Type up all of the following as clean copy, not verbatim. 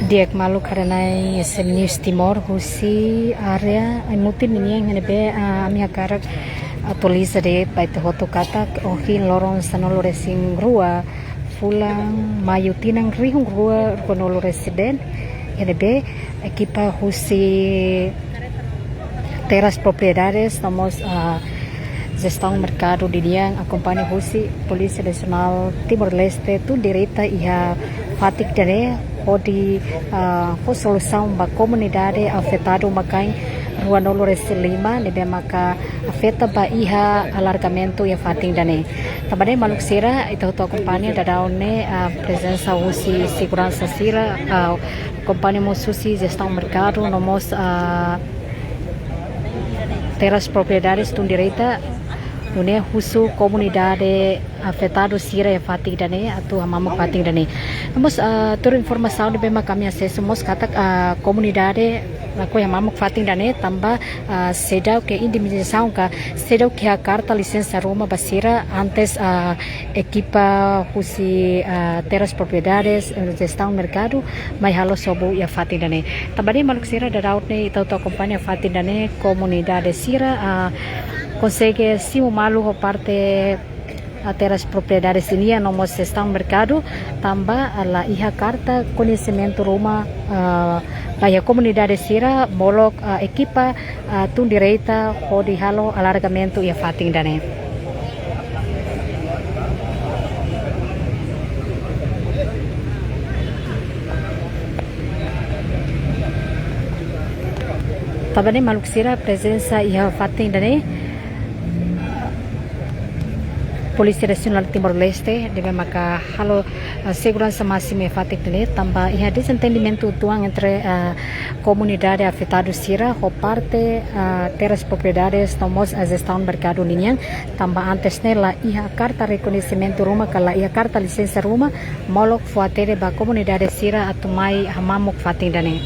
Diek malu karena News Timor husi area mutin ini yang nebe ami akarak atualiza de baita hoto kata ohin lorong sanolo resing rua fulang mayutinang rihung rua konolo residen nebe equipa husi teras propriedades nomos gestão mercado di diang acompanha husi Polícia Nacional Timor-Leste tu direita ia fatik dare odi solução ba comunidade afetado makai rua nolo lima nebe maka afeta ba iha alargamento ia fating dane tabane maluk sira itu to acompanha da daune presença husi segurança sira acompanha mususi gestão mercado nomos teras propriedades tu direita Nune husu komunidade afetado sira e fatig dane atau hamamuk fating dane. Mas tur informação de bema kami acesso mos kata komunidade lako hamamuk fating dane tamba sedau ke indemnização ka sedau ke a carta licença Roma basira antes equipa husi teras propriedades gestão mercado mai halo sobo ia fating dane. Tambari maluk sira da raut ne itau to companhia fating dane komunidade sira consegue sim malu parte até as propriedades linha no mos estão mercado tamba la iha carta conhecimento Roma a comunidade sira bolok equipa tun direita hodi halo alargamento ia fating dane tabane maluk sira presença iha fating dane Polícia Nacional Timor-Leste deve maka halo segurança máxima fatik dele tamba ia desentendimento tuang entre comunidade afetado sira ho parte teras propriedades tomos a gestão mercado linha tamba antes nela ia carta reconhecimento Roma kala ia carta licença Roma molok fuatere ba comunidade sira atumai hamamuk fating dane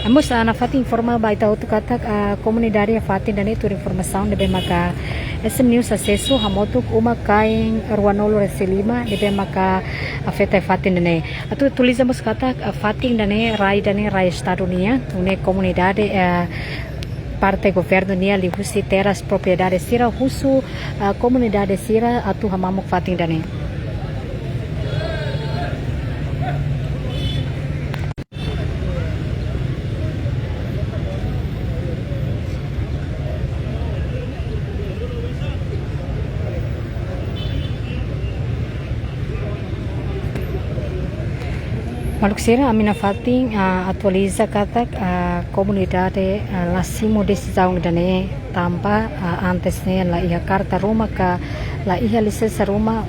amos na fating informa ba ita utu kata comunidade fating dane tur informação deve maka SM News acesso hamotuk uma kaing ruanolo resilima deve maka afeta fatin dane atu tulizamos kata fating dane rai estado nia une comunidade parte governo nia li husi teras propriedades sira husu comunidade sira atu hamamuk fating dane Maluk sira amina fating atualiza katak comunidade lasimo decisão dane tampa antes ne la ia carta Roma ka la ia licença Roma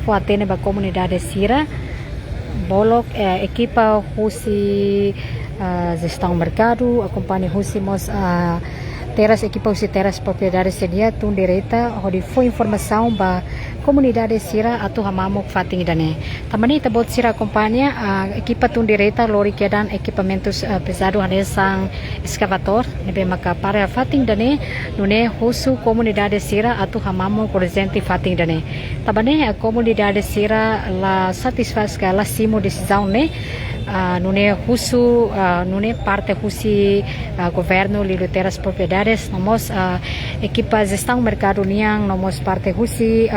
fuatene ba comunidade sira bolok equipa husi gestão mercado acompanha husi mos teras equipa husi teras propriedades sedia tun direita hodi foi informação ba comunidade sira atau hamamuk fating dane tamani tabot sira acompanha equipa tun direita lori kedan equipamentos pesado hanesang escavator nebe maka para fating dane nune husu comunidade sira atau hamamuk presente fating dane tabane comunidade sira la satisfaz ka la simo decisão ne nune husu nune parte husi governo lilo teras propriedades nomos equipa gestão mercado niang nomos parte husi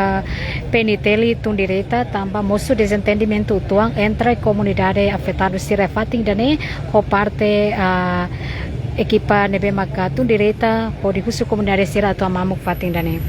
peniteli tun direita tamba mosu desentendimento tuang entre comunidade afetado sira fating dane ho parte equipa nebe maka tun direita ho di husu comunidade sira atau mamuk fating dane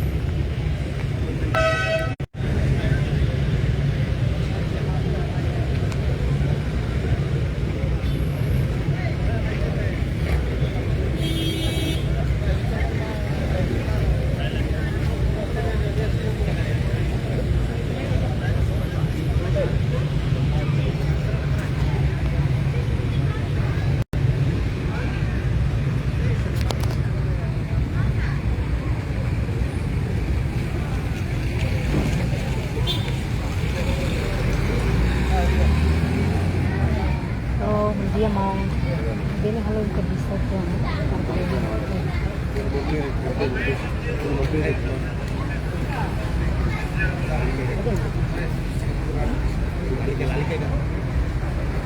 dia mau beli halo ke bisa tuh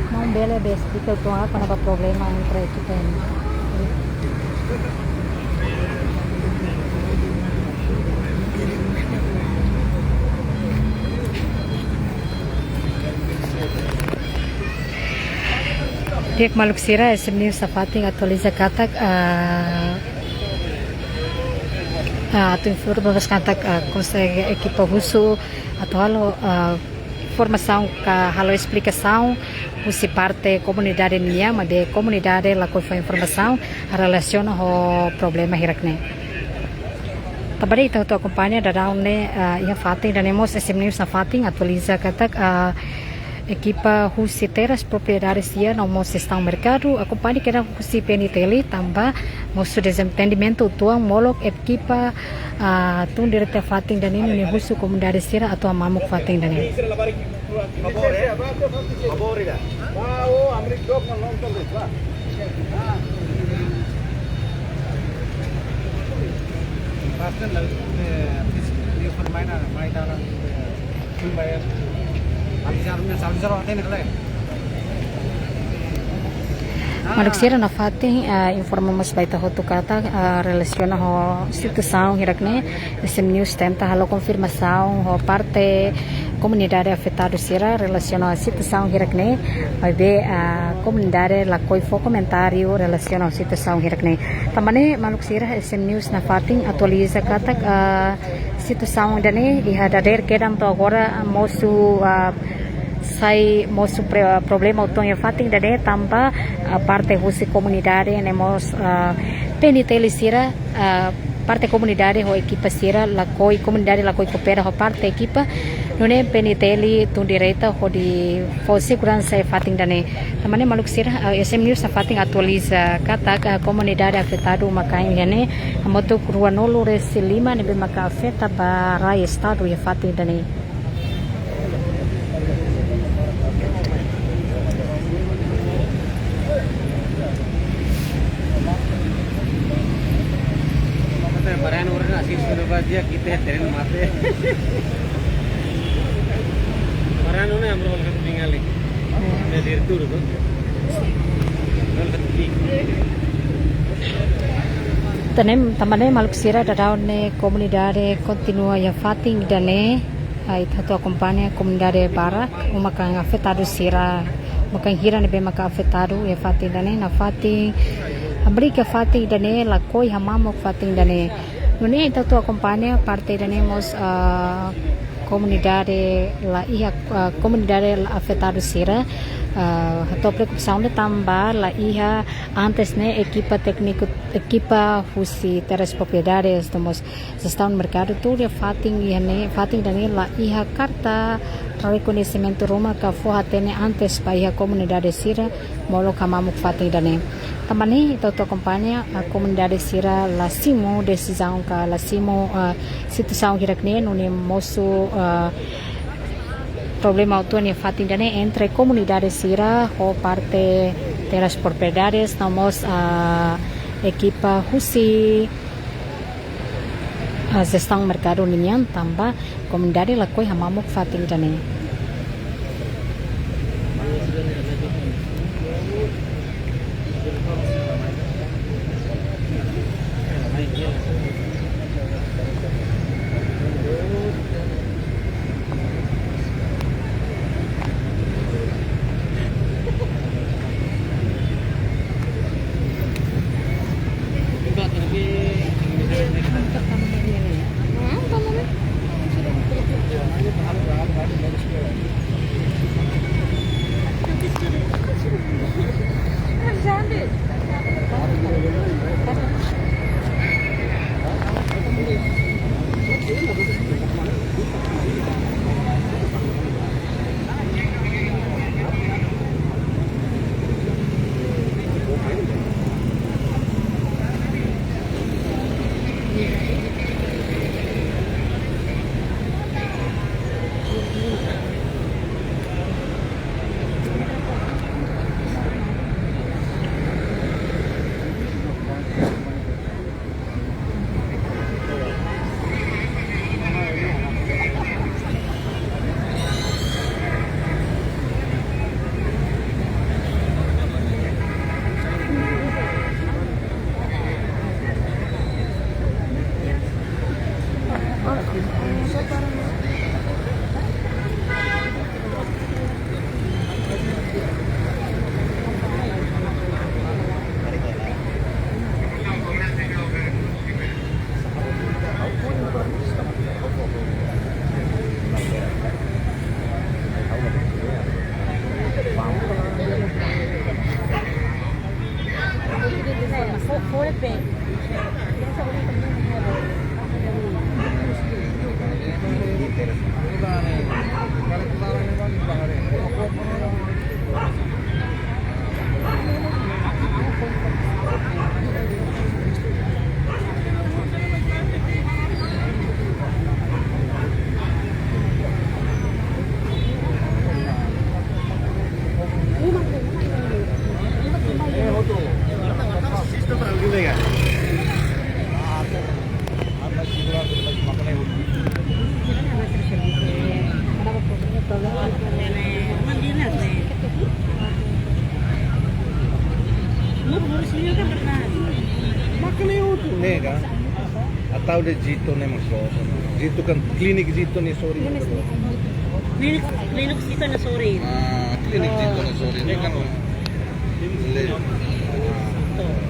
mau un belo explica tuh apa problema entre kita ini. Diek maluk sira SM News Safating atualiza katak atau informasi katak consegue equipa russo atau halo informação halo explicação se parte comunidade nia mas de comunidade lá foi informação relaciona ao problema hirakne tabari itu acompanha da daune ia fating dan emos SM News Safating atualiza katak equipa husi teras propriedades dia não mos estão mercado acompanhe que era husi peniteli tambah mosu desentendimento tuang molok equipa tun direta fating dan ini husu comunidades dia atau mamuk fating dan ini Manusia na fating informamos baita hotu kata relaciona ho situação hirakne SM News tenta halo confirmação ho parte comunidade afetada sira relaciona a situação hirakne vai be comunidade la koi fo comentário relaciona a situação hirakne tamane manusia SM News na fating atualiza kata situação dane ihadader kedam to agora mosu sai mosu problema utong ya fating dane tambah parte husi comunidade nemos peniteli sira parte comunidade ho equipa sira la koi comunidade la koi coopera ho parte equipa nune peniteli tun direita ho di fo segurança e fating dane tamane maluk sira SM News fating atualiza kata comunidade afetado makai yane moto ruanolo resilima nebe maka afeta para estado ya fating dane Barang orang asing sudah baca kita tren mate. Barang orang yang berol kat tinggal ni. Dari tur tu. Tamane maluk sira da daune comunidade continua ya fating dane ai tatu acompanha comunidade barak umakang afetado sira makang hira ne be maka afetado ya fating dane na fating Abriga fating dane la koi hamamok fating dane nune tatu acompanha parte dane mos comunidade la ia comunidade afetado sira atau preocupação de tambah la ia antes ne equipa técnico equipa husi teras propriedades tomos estão no mercado tudo fating dane la ia carta reconhecimento Roma ka foha tene antes pa ia comunidade sira molo kamamuk fating dane tamani itu acompanha a comunidade sira la simo decisão ka la simo situação hirakne nune mosu problema autuan fating dane entre comunidades sira o parte teras propriedades nomos equipa husi gestão mercado ninyan tambah comunidade la koi hamamuk fating dane Sistem perang juga ya. Makanya itu nega atau de Jito nih maksud. Jito kan klinik Jito nih sorry. Klinik Jito na sorry. Klinik Jito nih sorry. Ini kan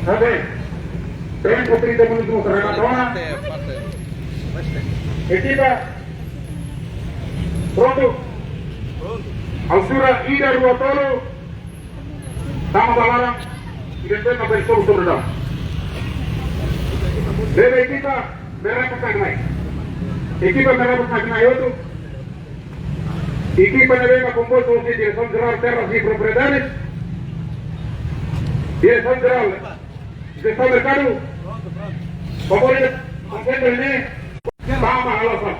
Oke, tren putri dan menuju ke Renatona. Equipa pronto. Altura Ida Ruotolo. Tama balarang. Identitas dari solo sobre Debe equipa mereka sagnai. Equipa mereka sagnai itu. Equipa navega con voto de Dirección General Terras y Propiedades. Dirección General de Estado Mercado. Favorita, contento ini. Sama alasan.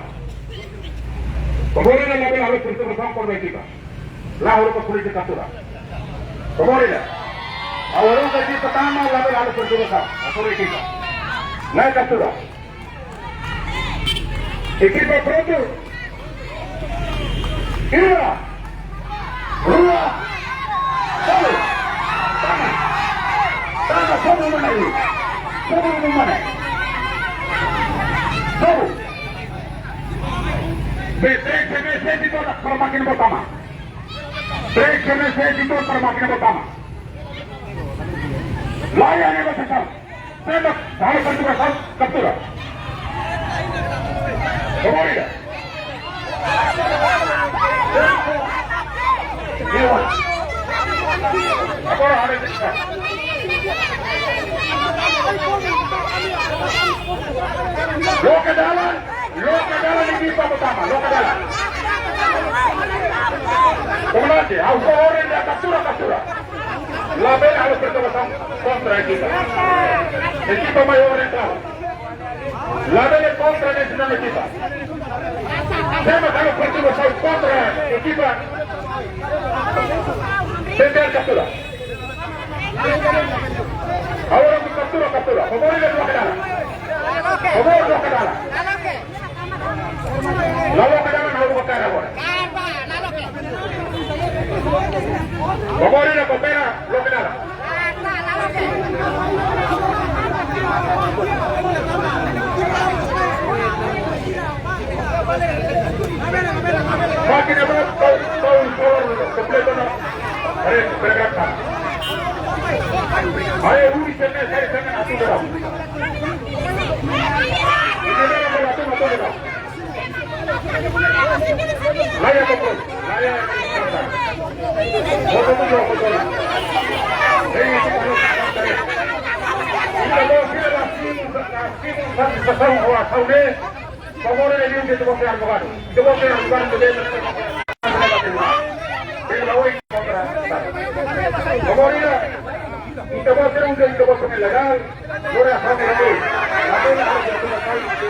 Favorita label harus bersama con la equipa. La Europa Política Captura. Favorita. Ahora que pertama label harus bersama con la equipa. La captura. Equipa pronto. Ira. Rua. Solo. Tama, solo mana ini? Solo mana? Solo. Break itu permakinan pertama. Break itu permakinan pertama. Layani bersekal. Tembak, harus bertugas captura. Favorita. Agora harus bersekal. Lo ke dalam equipa pertama, lo ke dalam. Komandante, harus orang dia captura. Label harus bertugas kontra equipa. Equipa mayor entrado. Label en contra de esta equipa. Tema harus bertugas contra equipa. Tender captura. Ahora mi captura. Favor de lo que da. Favor lo que da. La lo que da no lo que da ahora. Favor de la coopera lo que da. Máquina todo un completo no. Perfecto. Ayo Rui saya sangat hati berat. Ini adalah berat berat. Layak betul, layak. Betul. Ini y te voy a hacer un delito con el legal, no le hacemos a ti. La pena es que tú me estás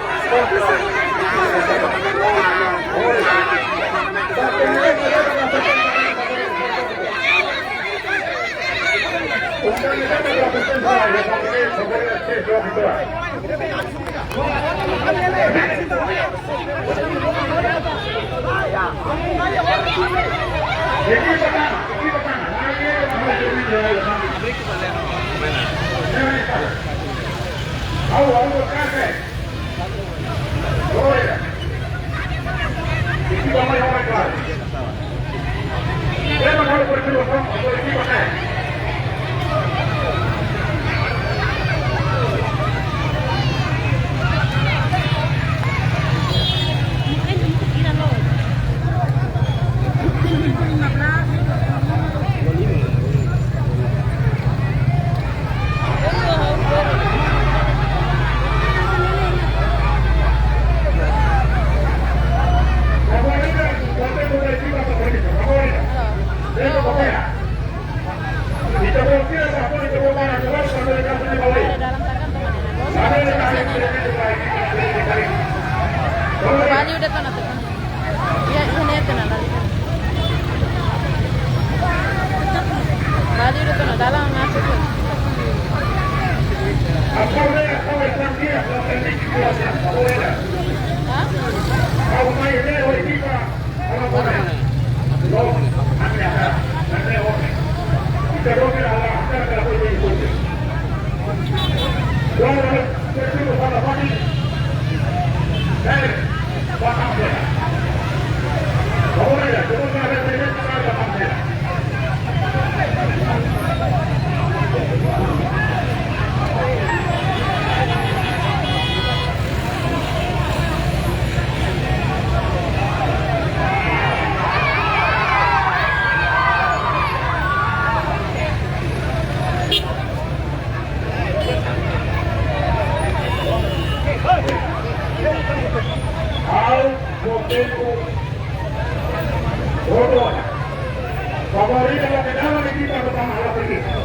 Favorita lo que daba le quita los vamos a la película.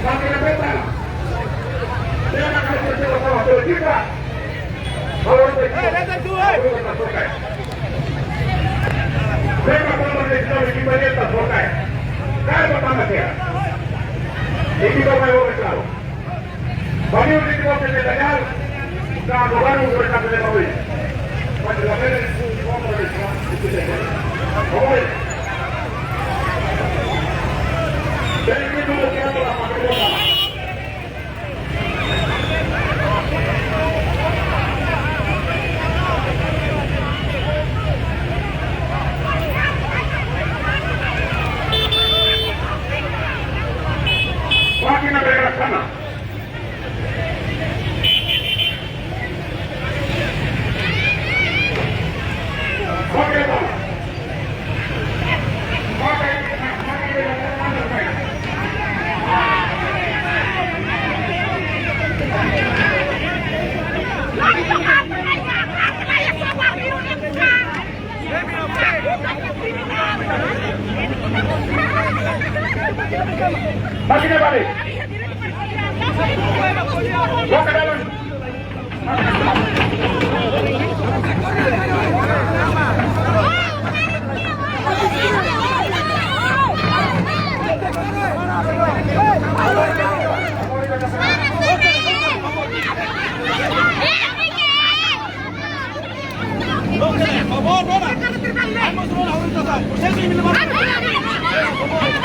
Para que le metan. Deja que se lo vamos a la película. Venga con la decisión de equipo de estas botas. Carga para hacer. Equipo nuevo de claro. Para un equipo que se dañar, está a robar un golpe de móvil. Cuando la ven, vamos a ver. ¿Cómo es? Máquina de grasana. Máquina vale. Boca de balón. Por favor, Nora. Vamos, Nora, ahorita. Por eso me levanto. Por favor.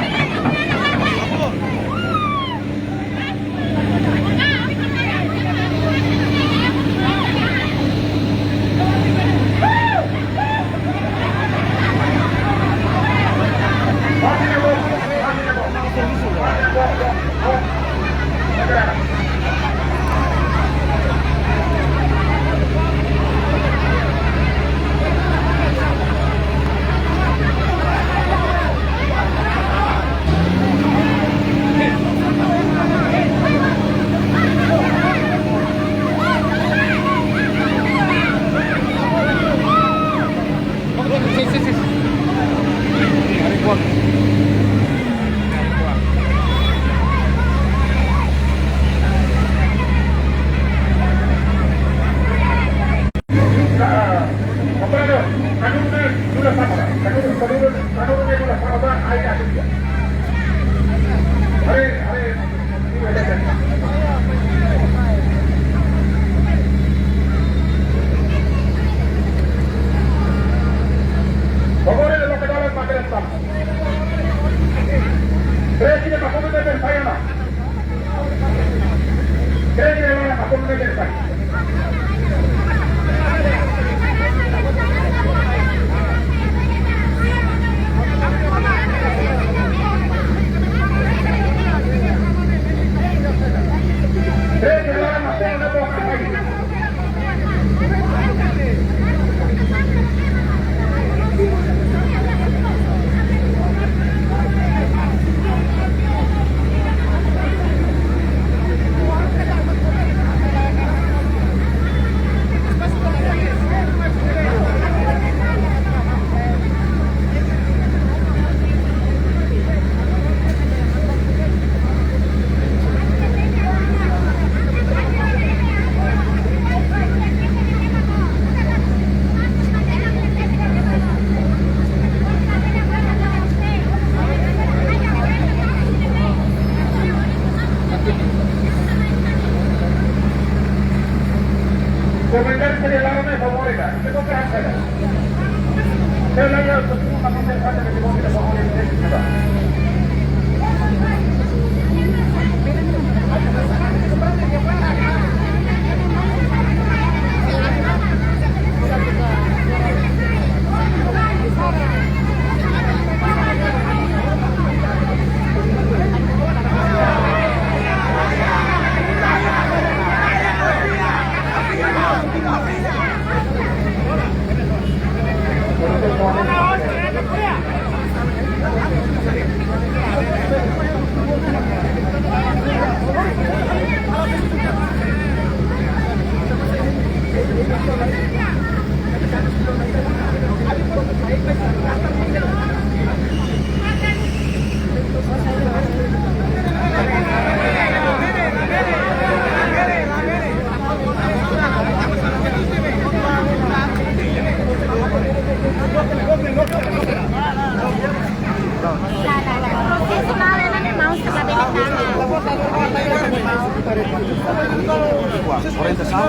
Orientação.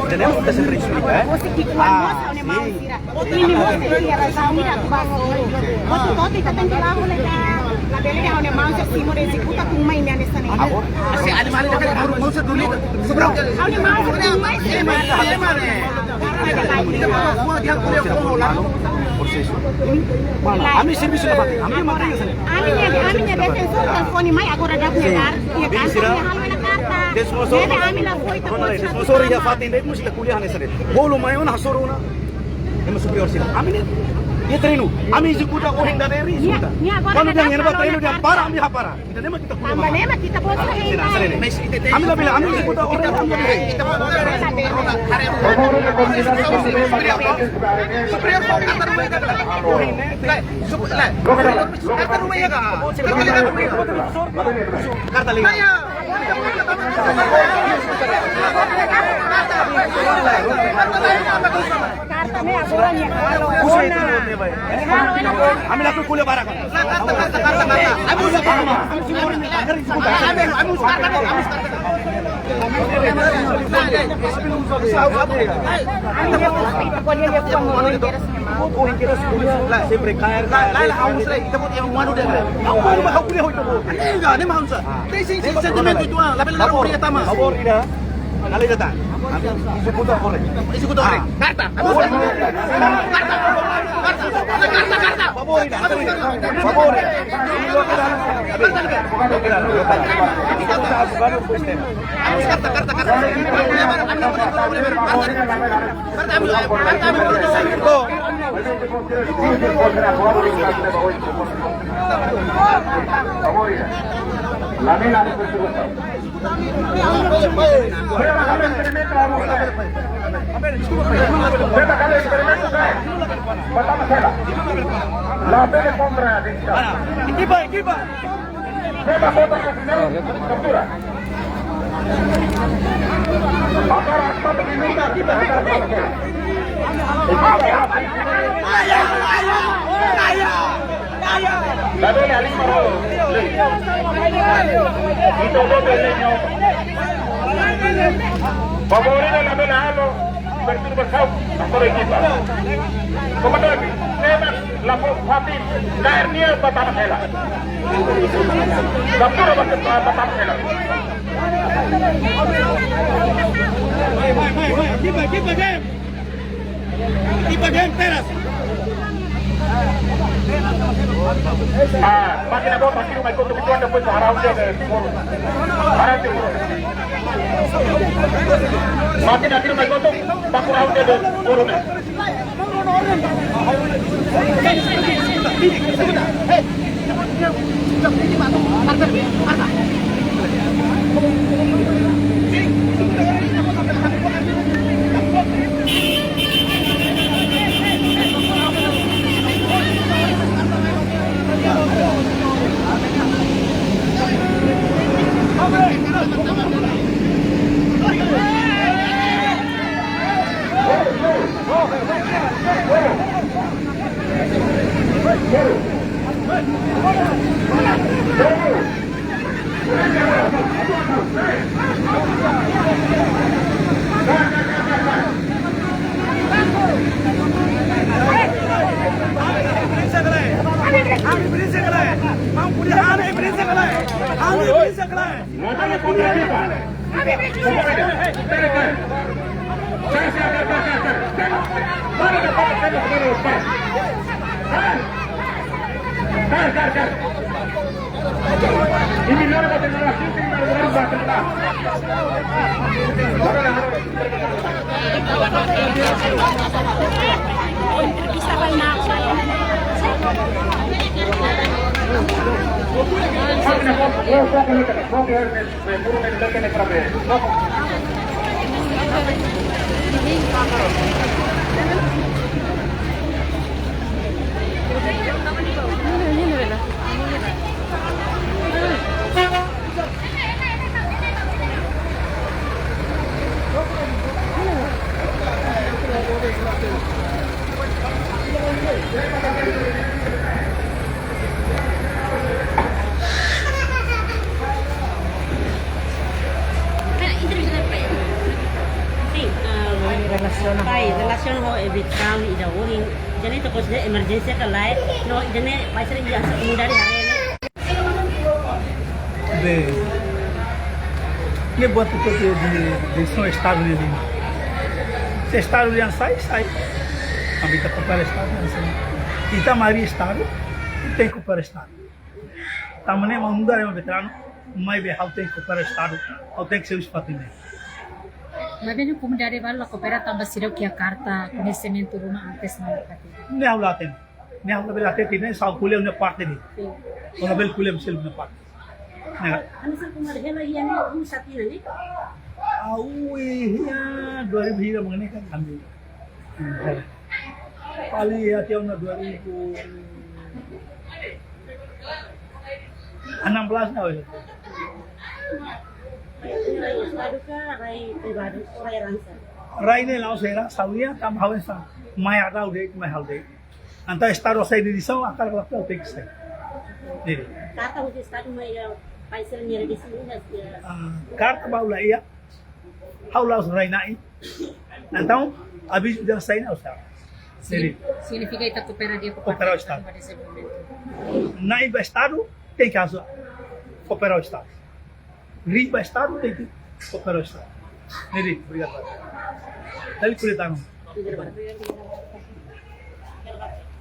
Tenemos que ser explicar. Kami serviço da banca. Kami matriz. Kami defensor telefoni mai agora dah negar. Ia kan kami carta. Dede kami lah foi tak. Sponsor ya Fatin dai mesti kuliah nesa deh. Bolu mayon hasoruna. Ema superior sila. Kami ni dia treino. Kami executa orang dari sudah. Kalau dia yang treino dia para kami hapara. Kita nema kita kuliah. Tambah nema kita boleh lagi. Kami lah bilang kami executa orang dari. Superior Karta liga. Carta ni aturannya kalau Kami lakukan kuliah barang. Favorita la vela halo, perturbação na sua equipa. Comandante, tema la Fatin, caernia batama hela. Captura batama hela. Keep again, Teras. Máquina boa, máquina mais contra o Vitória, depois o Araujo de Moro. Araujo. Máquina aqui mais contra o Araujo de Moro. evitar ida uring. Jadi itu kos emergency ke lain. No, jadi pasal dia dari hari ini. Ini buat itu di semua estado ini. Se estado yang sai. Kami kita compara estado yang sai. Kita mari estado, tem que compara estado. Tamane mudar é veterano, mais bem how tem que compara estado, how tem que ser espaço ini. Mabini kumudari bala kopera tambah sirau kia karta conhecimento rumah antes na kati. Ini haulaten. Ini haulaten ini sah kuliah punya parte ni. Orang bel kuliah mesti punya parte. Nah, Ano sa kumarhela yan yung satina ni? ya 2000 hingga mengenai kan ambil. Paling ya tiap 2016 na wala. Estado ka ray privado ray ransa. Rai ne lao sera sauya tam hawen sa mai ada ude mai halde. Anta estado sai di disau akar waktu tek sai. Ni. Kata mo estado may paisel niya di sini Karta baula iya. Haula rai nai. Então, abis sudah sai na usah. Jadi, Significa ita kopera dia Kopera o estado. para desenvolvimento. Naiba estado tem caso cooperar o estado. Riba estado tem que cooperar o estado. Jadi, obrigado. Dali kulitan.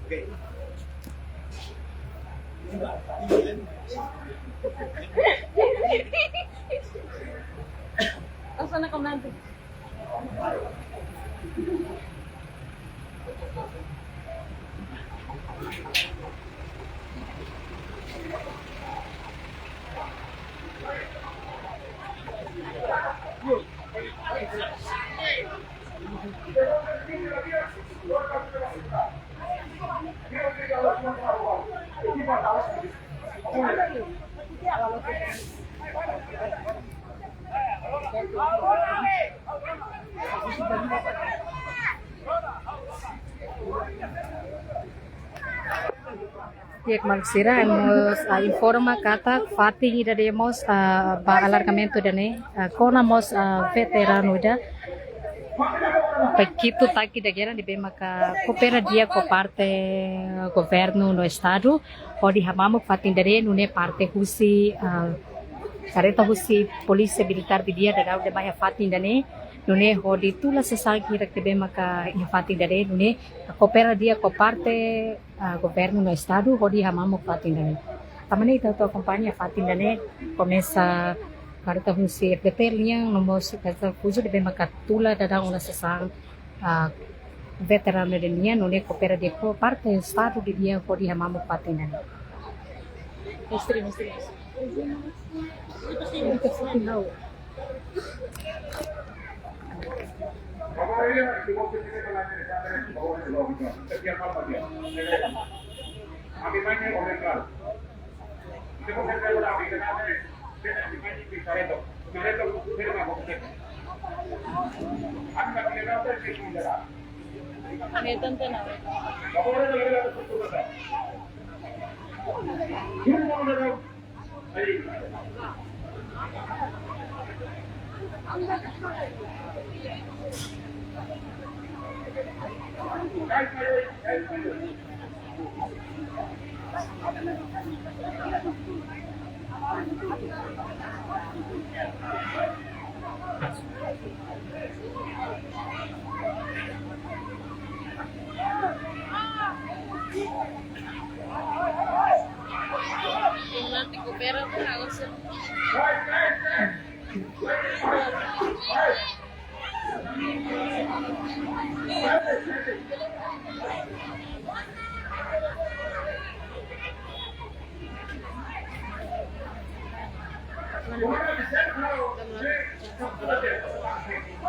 Okay. Asa na komando? Tiek Magsira hemos informa kata Fatih ida demos ba alargamento dane konamos veterano da begitu taki da gera di bema ka coopera dia com parte governo no estado odi hamamu Fatih dare nune parte husi careta husi polícia militar di dia da de baya Fatih dane nune hodi tula sesagi rek de bema ka Fatih dare nune coopera dia com parte governo no estado hodi hamamu Fatih dane tamane ita to companhia Fatih dane começa carta husi FDP linha nomos casa fujo de bema ka tula da una sesang veterano de linha nune coopera dia com parte estado di dia hodi hamamu Fatih dane Misteri.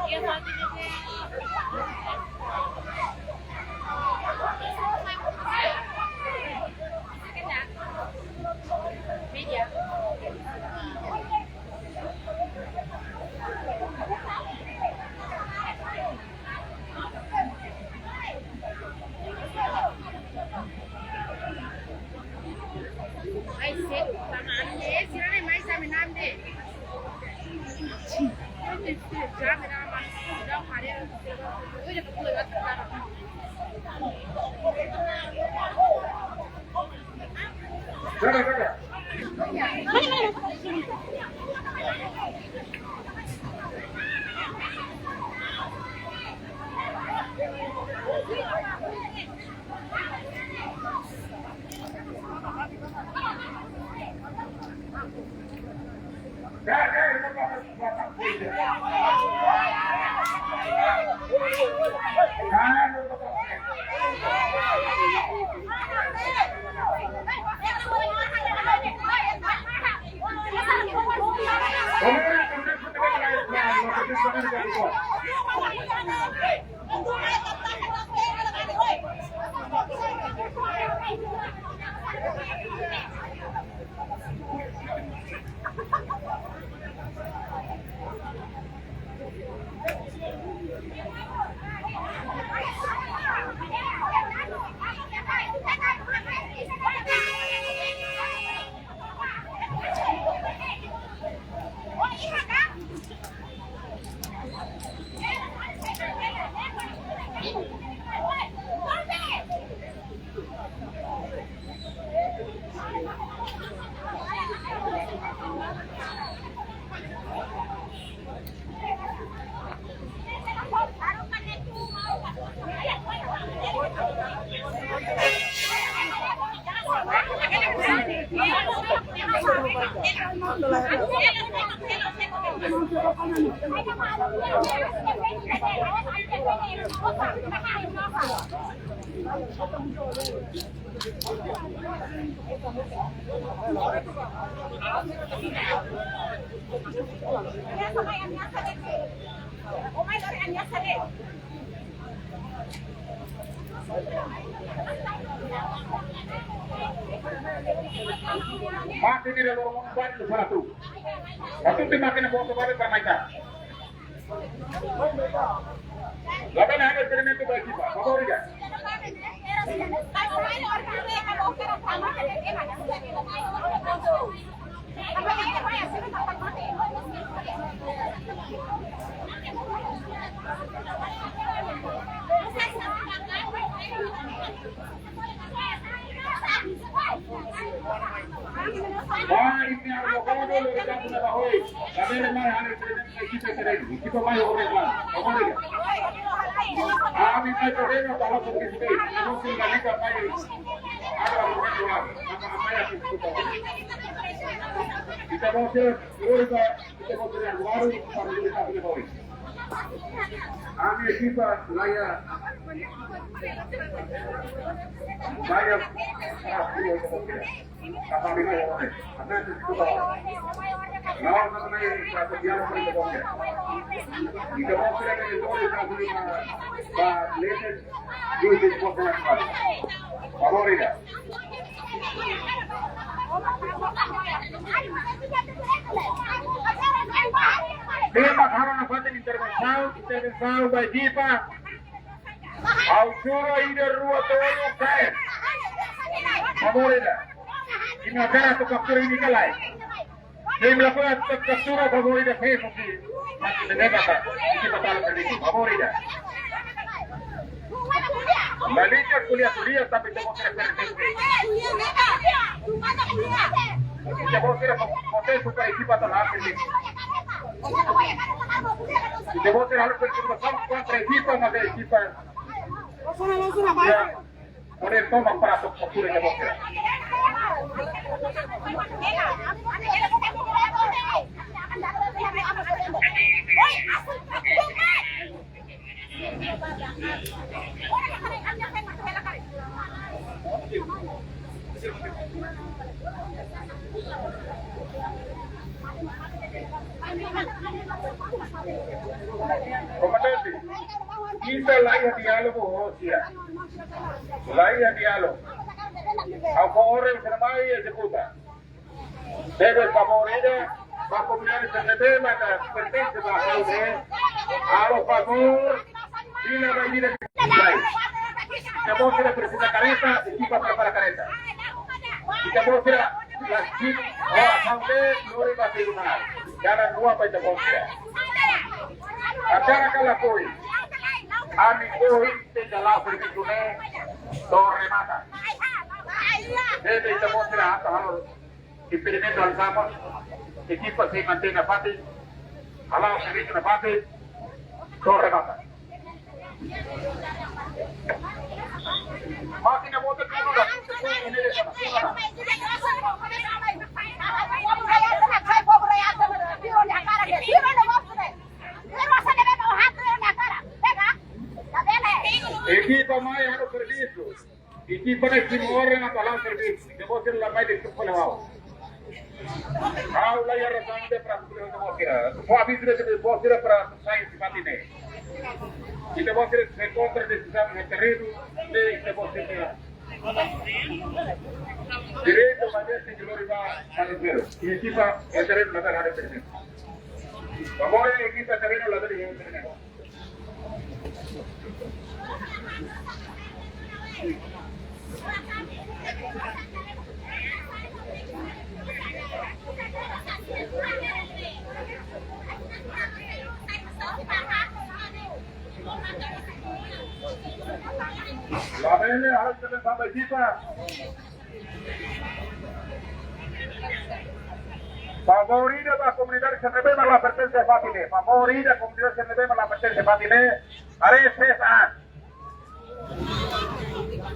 Jangan Masih tidak lorong 4-1. Waktu tim makin bola balik permainan. Laban ada eksperimen bagi Pak. Favor ya. Wah, ini harus bawa dulu ke kampung Bahoy. Kami memang ada kita sendiri. Kita main orang lain. Apa dia? Kami main terus kalau begitu. Mungkin mereka main. Ada orang luar. Apa yang kita kita mau kita mau yang baru para kita punya Bahoy. Kami kita layak. Layak. Apa lima ya, Pak? Apa itu juga? Nah, namanya satu dialog itu Pak. Jika mau kita itu satu lima, Pak Lesen, di sekolah Pak. Favor ya. Tema karena fatan intervenção by Dipa. Altura ida rua todo cair. Favor ya. Inacara tu captura ini kalai. Dia melakukan captura favor ida Facebook di negara kita tahu tadi. Favor ida. Balikan kuliah tapi temu referensi. Kita mau kira hotel supaya equipa telah ini. Kita mau kira harus bersama kontra equipa ada equipa. Ya, boleh toma para captura de boca. Comandante, kita layak diálogo Rusia. Layak diálogo. A favor del Senado y ejecuta. Debe favorecer a comunidades en el tema que pertenece a la Saúde. A los favor y la medida de la voz de la presidenta Careta, equipa para Careta. Y la voz de la Saúde, no le va a tribunal. Gana nueva para esta voz. Acara Calapoi. Ami Koi, tenga la Afrika Torre Mata. Deve demonstrar kalau impedimento al campo, equipo se mantenga fácil, allow servicio na fácil, Torre Mata. Máquina bota tudo lá. Equipa mai hanno serviço. Equipa na Timor na palavra serviço. Depois ele lá vai de tudo levado. Aula ya razão de para tudo que vou tirar. Só aviso de depois tirar para sair de patine. E depois ele se encontra decisão no terreno de depois tirar. Direito vai descer de Loriva a Ribeiro. E equipa o terreno na terra de terreno. Vamos a equipa terreno lá de terreno. La bene harus dengan sampai kita. Favorita la comunidad que se revela la pertenencia Fatine. Favorita la comunidad que se revela la pertenencia Fatine. Areces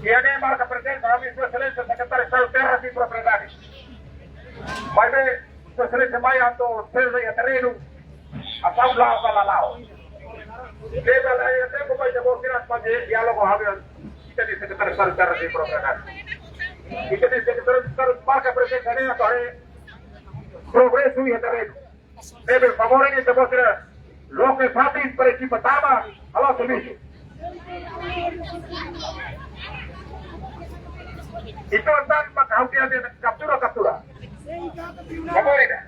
Tiene marca presencia a mi su excelencia secretario de Estado de Tierras y Propiedades. Vai su excelencia vaya ando cerdo y terreno hasta un lado para lado. Debe el tiempo para demostrar para diálogo hablar y que dice secretario de Estado de Tierras y Propiedades. Y que dice secretario de Estado marca presencia en ella progreso y terreno. Debe el favor en demostrar lo que es fácil para equipataba a los servicios. Itu tanpa kehadiran di kaptura. Favorita.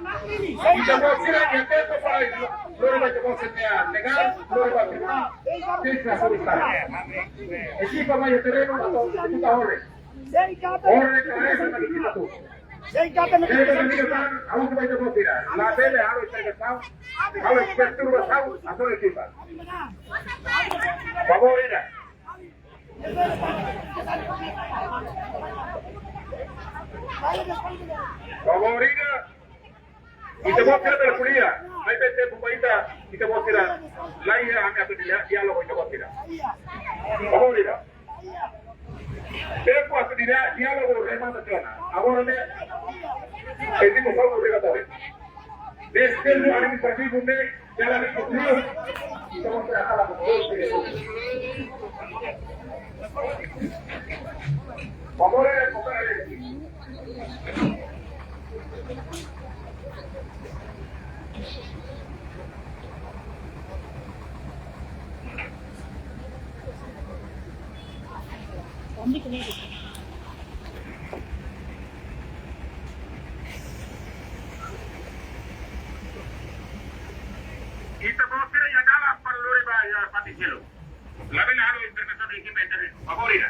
Kita mau kira yang tempo para Florida que consentía legal, Florida que no. Equipa mayo terreno atau kita ore. Ore cabeza na kita tu. Aún se va a considerar. La tele harus interesado, harus perturbado a toda equipa. Favorita. Favorita. Y te voy a hacer de la curia. Hay veces, compañita, y te voy a tirar. La hija a mi atividad, diálogo y te voy a tirar. Favorita. Tempo atividad, diálogo, rematación. Ahora me. El tipo salvo obligatorio. Desde el administrativo de la agricultura. Y te voy a tirar a la Vamos a ver cómo Kita bawa kira yang dalam perlu dibayar pati kilo. Lain harus intervensi di kita internet. Favorita.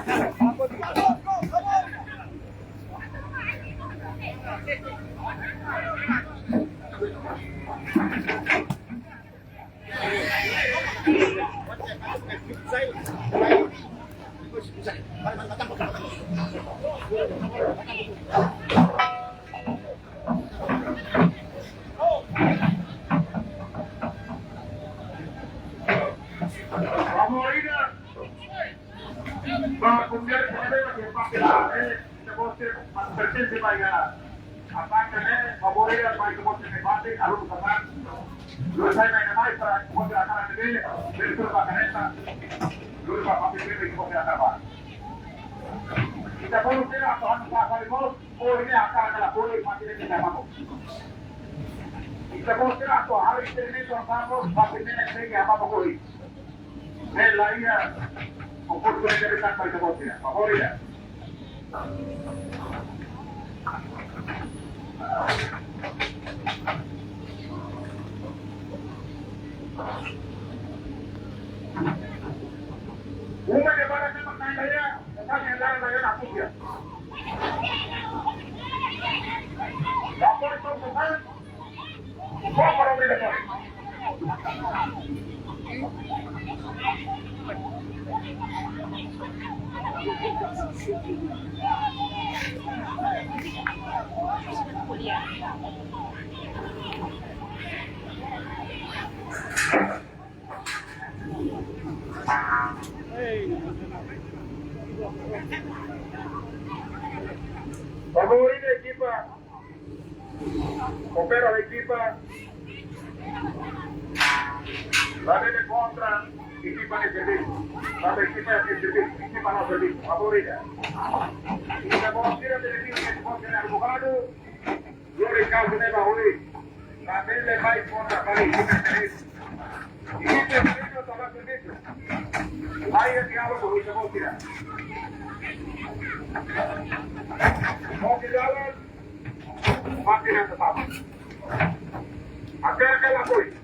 Kita perlu kira Tuhan salimos, ini akan adalah boleh mati ini sama. Kita perlu kira Tuhan hari ini Tuhan salimos, mati ini lagi apa boleh. Lainnya, ukur boleh jadi tanpa itu boleh. Boleh ya. Uma de para que não tenha ideia, está sentado na na Rússia. Já foi todo mundo. Qual para o diretor? Favori de equipa, opera de equipa, la de contra, equipa de servicio, la de equipa de servicio, equipa no servicio, favorita. Y la conocida de equipo que se pone al abogado, yo le causo de favori, la de va contra para equipa de servicio. Y este servicio toma servicio. Ahí el diálogo con esa conocida. Mau jalan, mati yang tetap. Akan lakui.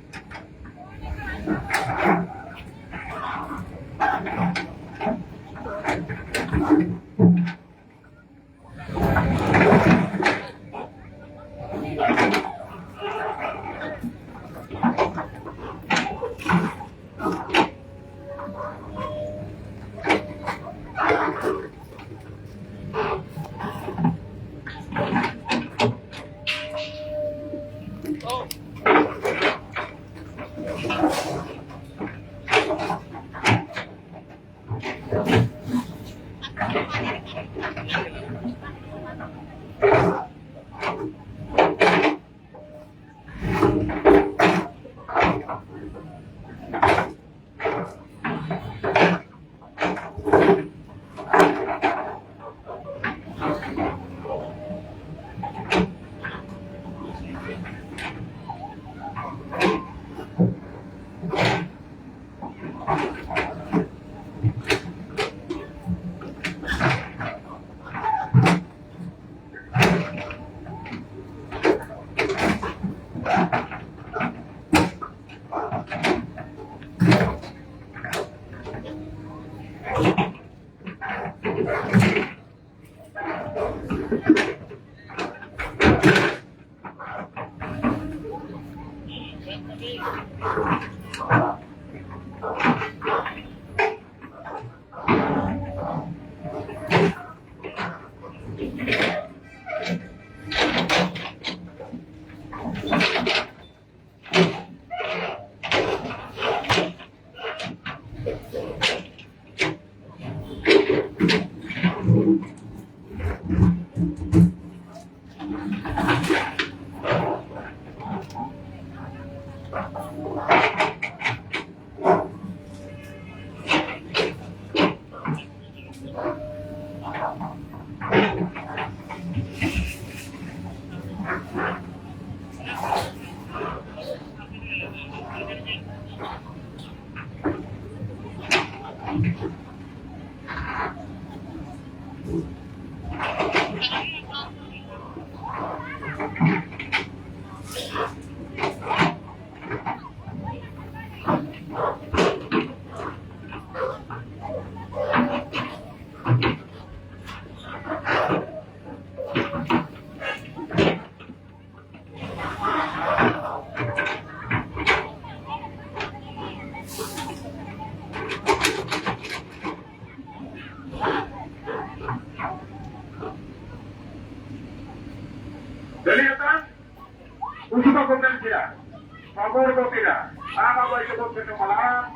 favor atau tidak? Sama baik ke bos itu malam,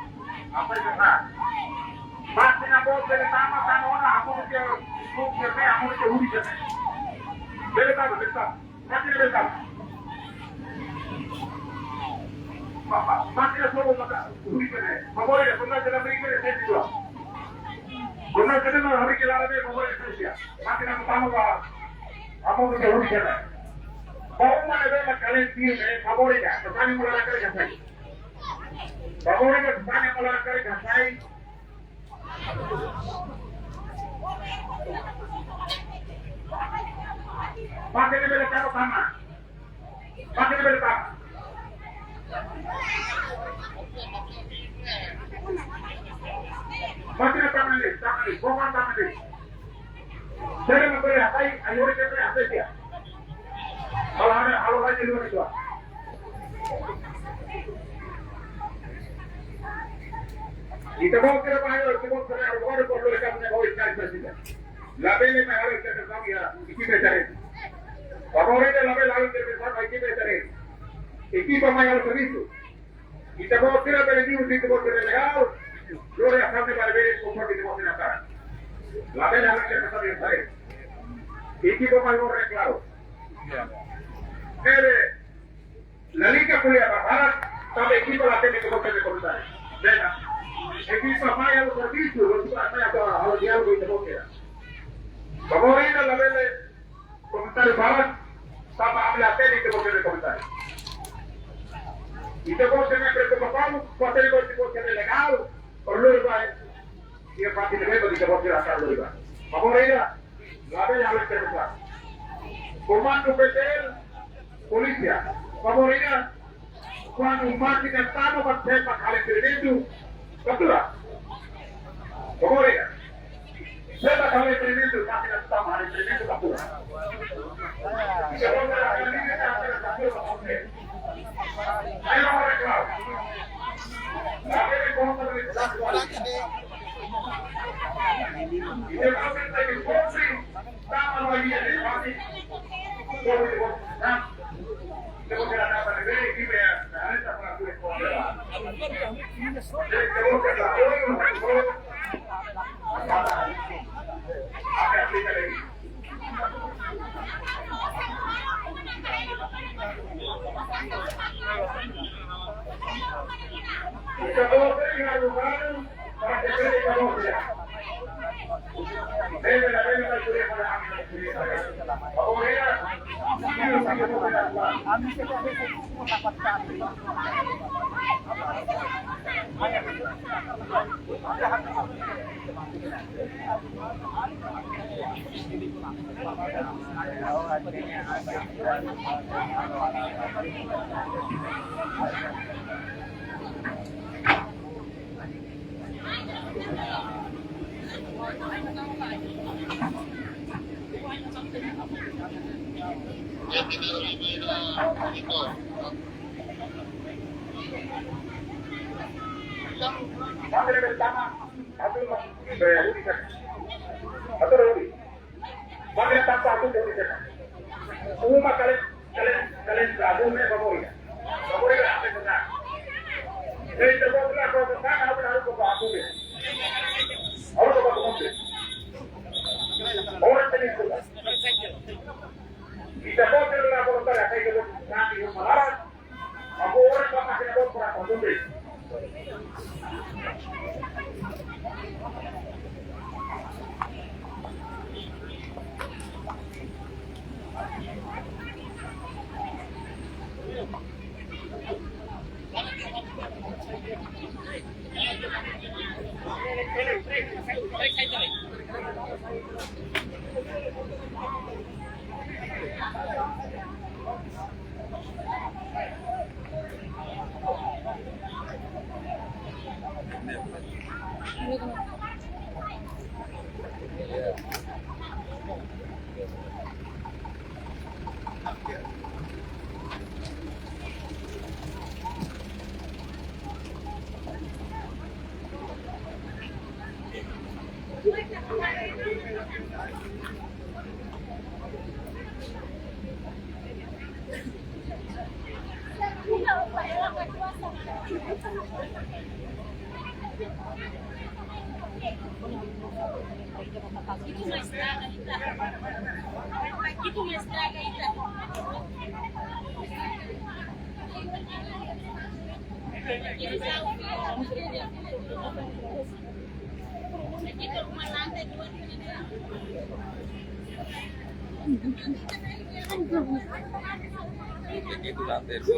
apa itu nah? Pasti nak bos dari sama sana orang aku mesti aku mesti huri je. Betul. Pasti betul. Pasti semua maka huri je. Favor ya, sunnah jalan beri ke saya juga. Sunnah jalan hari kelar ni favor itu sia. Pasti nak tahu bahawa aku mesti huri je. Kau mana dah kalian pilih favor ya, tetapi mula kali kasai. Favor ya, tetapi mula kali kasai. Pakai ni bela kau sama. Pakai ni bela tak. Pakai ni tangan ni, bukan tangan ni. Saya memberi hakai, ayuh kita hakai dia. Kalau lagi luar itu. Kita bawa ke depan ayo, kita bawa ke depan bawa ikan presiden. Label ni harus kita kami ya, ikut cari. Favorit label kita ikut cari. Ikut pemain harus itu. Kita bawa ke depan ini kita bawa ke legal. Luar yang kami berbeda kompor kita bawa ke depan. Label harus kita cari. Ikut pemain orang claro. La Liga Julia Bajar, sabe equipo la técnica que se comentar. Venga. Equipo falla los servicios, los falla a los diálogos y democracia. Vamos a ir a la vez de comentarios Bajar, sabe hablar técnica que se comentar. Y te voy a tener preocupado, voy a tener que legal, por lo igual. Y el partido de que te voy a hacer lo igual. Vamos a ir a la vez de hablar técnica. Comando PTL, polícia, favorita, quando o máquina estava batendo para calentamento, captura. Favorita, senta calentamento, o máquina estava calentamento, captura. E se você a linha está sendo captura para você. Aí não vai claro. Aquele conta do estado. E depois tem que cumprir, estava no dia de fase. Tengo que la para ver y me esta para tu escuela. Tengo que para que se debe la vena del turismo de la Padre pertama, satu lebih. Padre tanpa satu lebih. Semua kalian gabung ya favorit. Favorit apa benar? Jadi terbuatlah kalau sana harus bergabung. Harus bergabung. Orang tenis. Kita boleh voluntary kayak gitu nanti malam. Aku orang pakai bot para konsumsi. Itu mais estraga kita. Itu mais estraga kita. Itu rumah lantai 2 Itu lantai 2.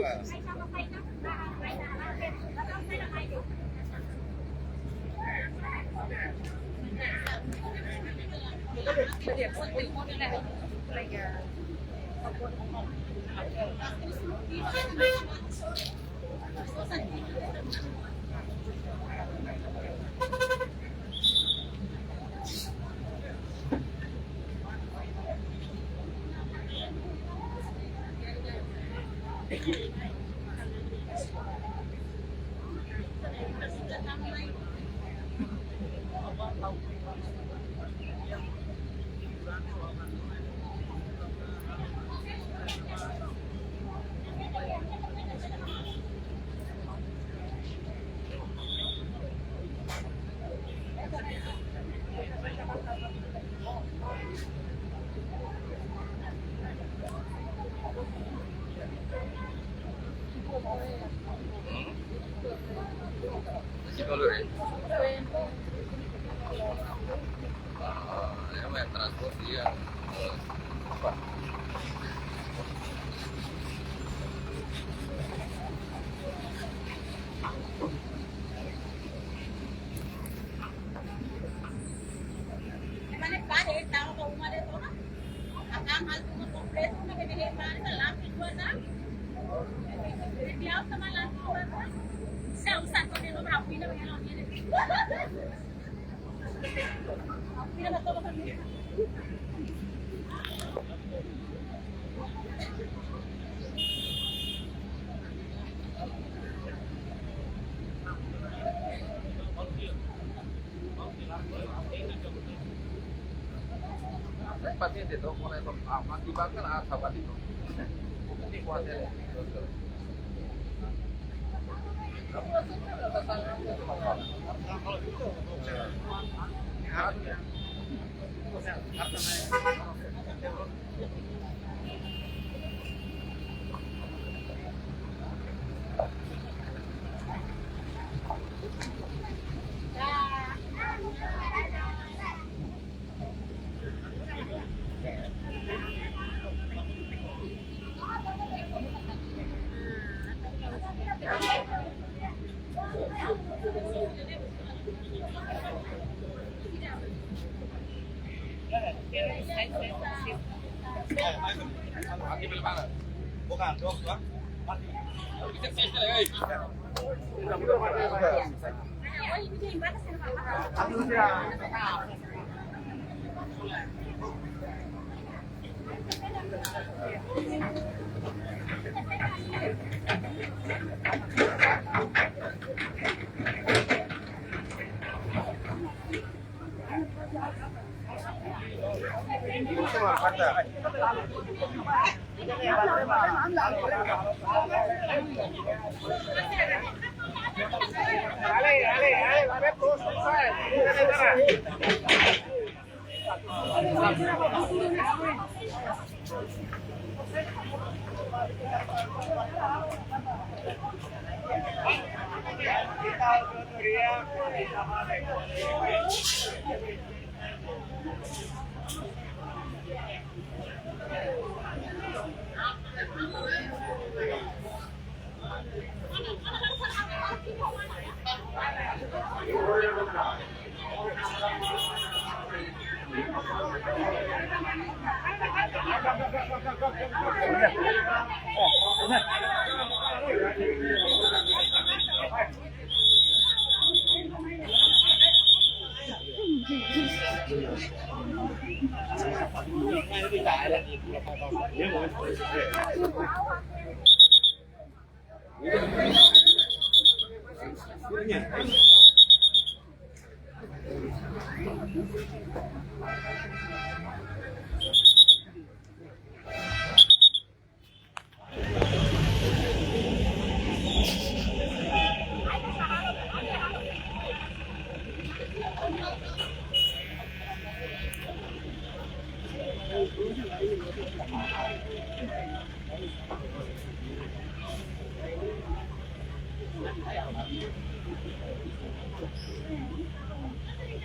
Kalau yang main transport dia apa? Mana pare tahu kau rumah dia tu nak? Akan hal tu komplit tu nak kena pare dalam itu ada. Dia sama dalam tu ada. Saya usah kau ni nomor apa ni nak yang ni. Kita nak tahu apa ni. Pasti itu mulai mengakibatkan asap itu. Ini kuatnya. Bukan, dok, mati.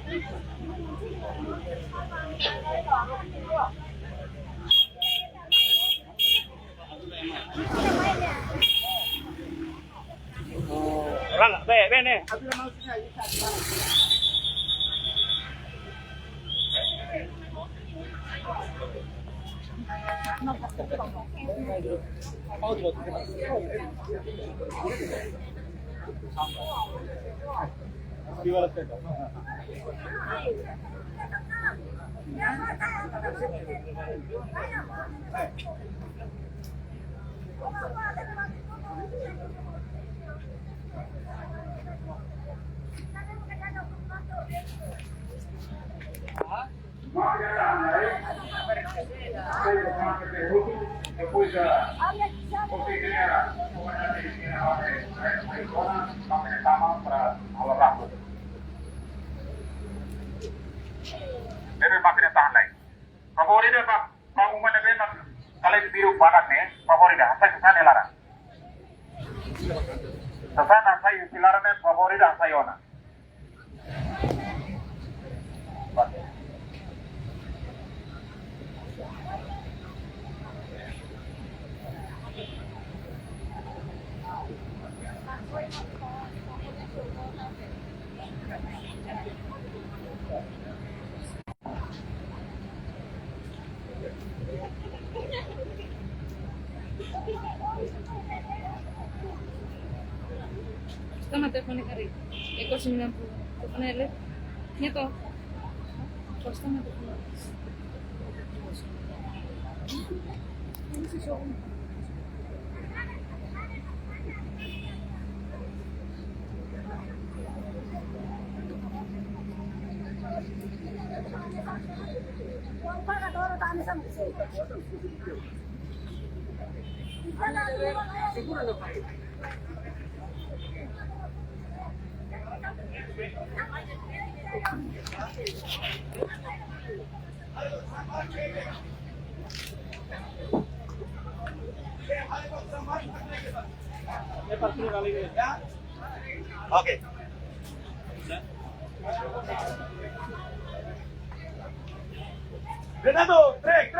Orang, bene. Debe makin tahan lagi. Favorit deh pak, kamu mana benar? Kalau biru badak nih, favorit dah. Saya kesana lara. Kesana saya silaran favorit dah saya ona. Tama telepon kari. Ekor 90. Telepon ele. Nito. Costa na telepon. Ano si Show? Siguro na pa. Oke. Renato, trek,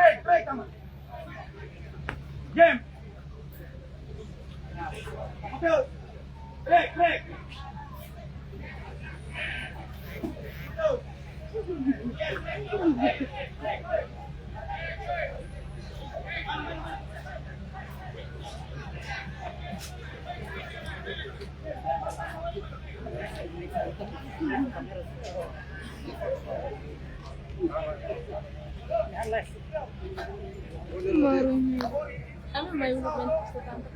teman. Game. Oke. Trek. Ano may movement sa tanto?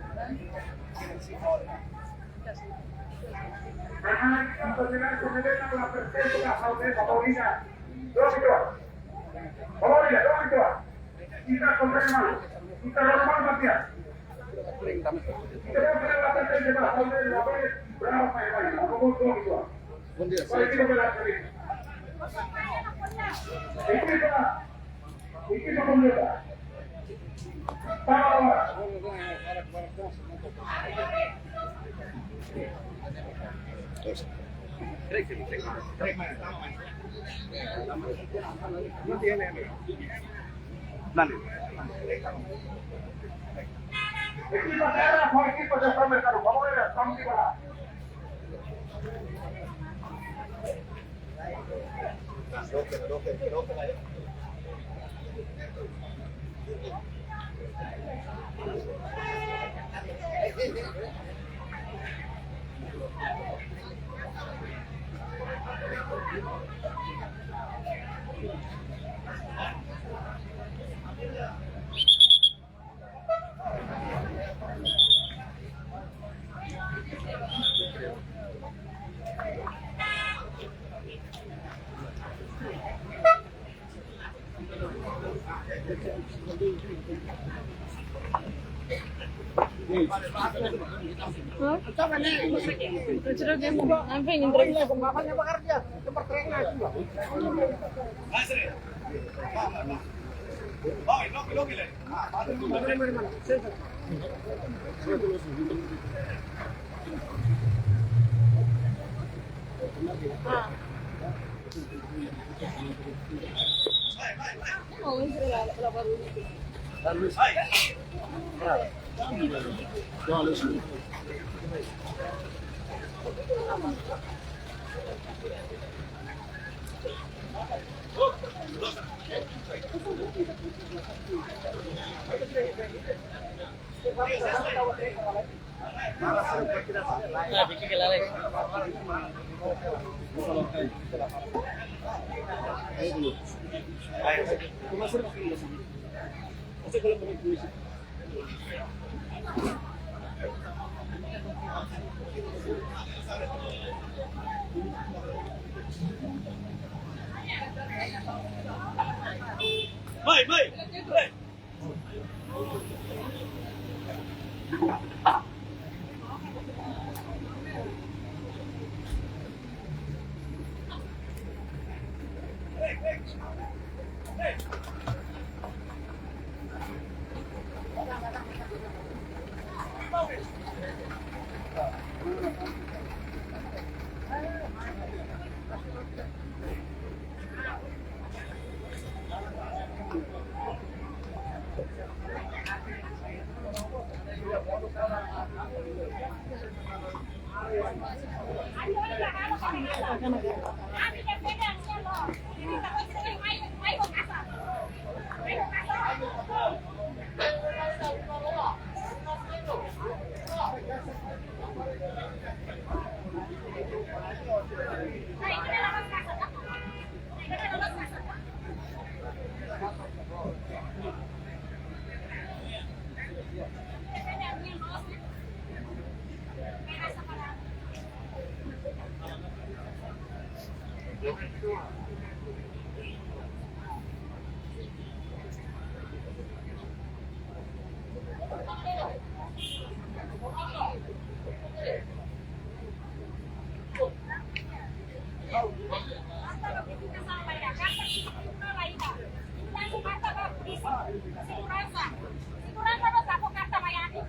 Sigurasa, no sa karta bayani.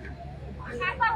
Karta